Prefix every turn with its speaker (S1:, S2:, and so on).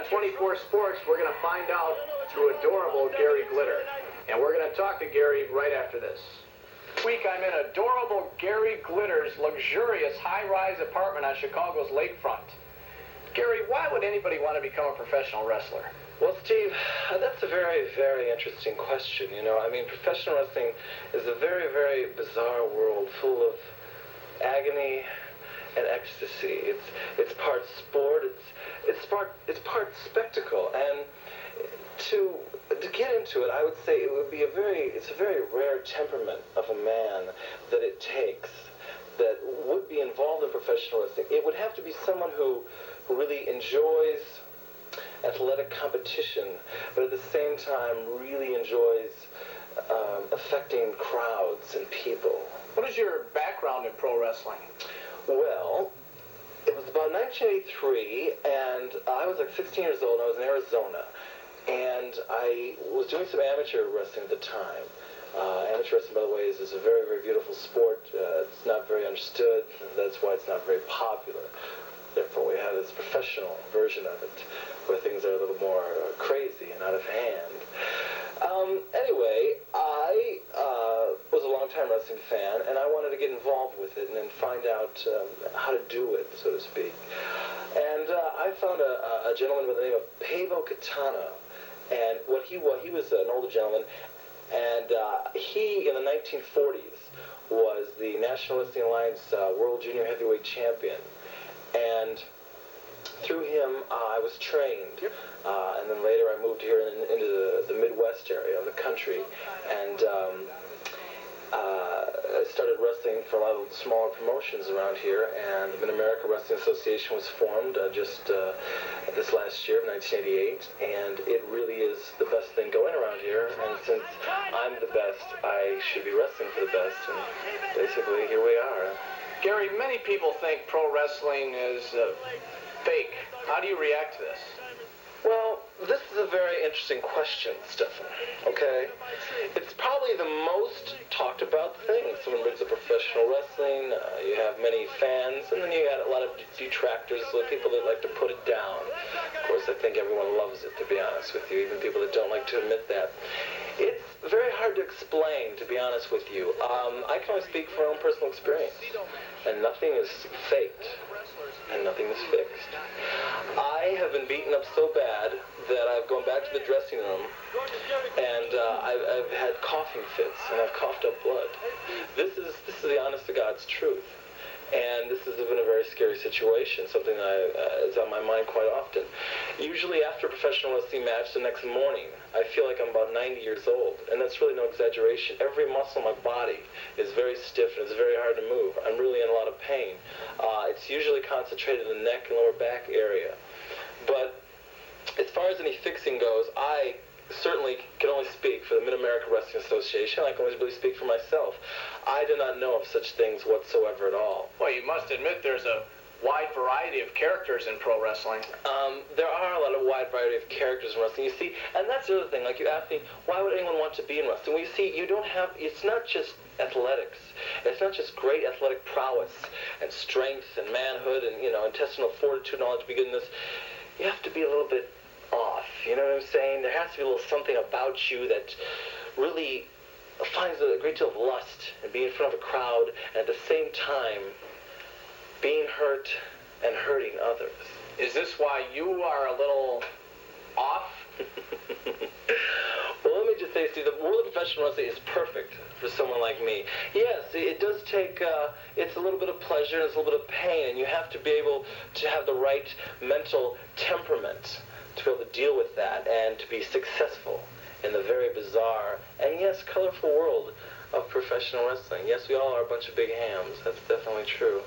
S1: on 24 Sports, we're going to find out through adorable Gary Glitter. And we're going to talk to Gary right after this. This week, I'm in adorable Gary Glitter's luxurious high-rise apartment on Chicago's lakefront. Gary, why would anybody want to become a professional wrestler?
S2: Well, Steve, that's a very, very interesting question. You know, I mean, professional wrestling is a very, very bizarre world full of agony and ecstasy. It's part sport. It's part spectacle. And to get into it, I would say it's a very rare temperament of a man that it takes that would be involved in professional wrestling. It would have to be someone who really enjoys athletic competition, but at the same time really enjoys affecting crowds and people.
S1: What is your background in pro wrestling?
S2: Well, it was about 1983, and I was like 16 years old, and I was in Arizona, and I was doing some amateur wrestling at the time. Amateur wrestling, by the way, is a very, very beautiful sport. It's not very understood. That's why it's not very popular. Therefore, we have this professional version of it, where things are a little more crazy and out of hand. Anyway, I was a long-time wrestling fan, and I wanted to get involved with it and then find out how to do it, so to speak. And I found a gentleman by the name of Pavo Katana, and he was an older gentleman, and he, in the 1940s, was the National Wrestling Alliance World Junior Heavyweight Champion. And through him, I was trained, and then later I moved here into the Midwest area of the country, and I started wrestling for a lot of smaller promotions around here, and the Mid-America Wrestling Association was formed just this last year, 1988, and it really is the best thing going around here, and since I'm the best, I should be wrestling for the best, and basically here we are.
S1: Gary, many people think pro wrestling is fake. How do you react to this?
S2: Well, this is a very interesting question, Stefan, okay? It's probably the most talked about thing. Someone brings up professional wrestling, you have many fans, and then you got a lot of detractors, people that like to put it down. Of course, I think everyone loves it, to be honest with you, even people that don't like to admit that. It's very hard to explain, to be honest with you. I can only speak from my own personal experience, and nothing is faked, and nothing is fixed. I have been beaten up so bad that I've gone back to the dressing room, and I've had coughing fits, and I've coughed up blood. This is the honest to God's truth. And this has been a very scary situation, something that is on my mind quite often. Usually after a professional wrestling match the next morning, I feel like I'm about 90 years old, and that's really no exaggeration. Every muscle in my body is very stiff, and it's very hard to move. I'm really in a lot of pain. It's usually concentrated in the neck and lower back area. But as far as any fixing goes, I certainly can only speak for the Mid-America Wrestling Association. I can only really speak for myself. I do not know of such things whatsoever at all.
S1: Well, you must admit there's a wide variety of characters in pro wrestling.
S2: There are a lot of wide variety of characters in wrestling. You see, and that's the other thing. Like you asked me, why would anyone want to be in wrestling? Well, you see, you don't have. It's not just athletics. It's not just great athletic prowess and strength and manhood and intestinal fortitude and all that to be good in this. You have to be a little bit off. You know what I'm saying? There has to be a little something about you that really finds a great deal of lust in being in front of a crowd and at the same time being hurt and hurting others.
S1: Is this why you are a little off?
S2: Well, let me just say, Steve, the world of professional wrestling is perfect for someone like me. Yes, it does take, it's a little bit of pleasure and it's a little bit of pain, and you have to be able to have the right mental temperament to be able to deal with that and to be successful in the very bizarre and, yes, colorful world of professional wrestling. Yes, we all are a bunch of big hams. That's definitely true.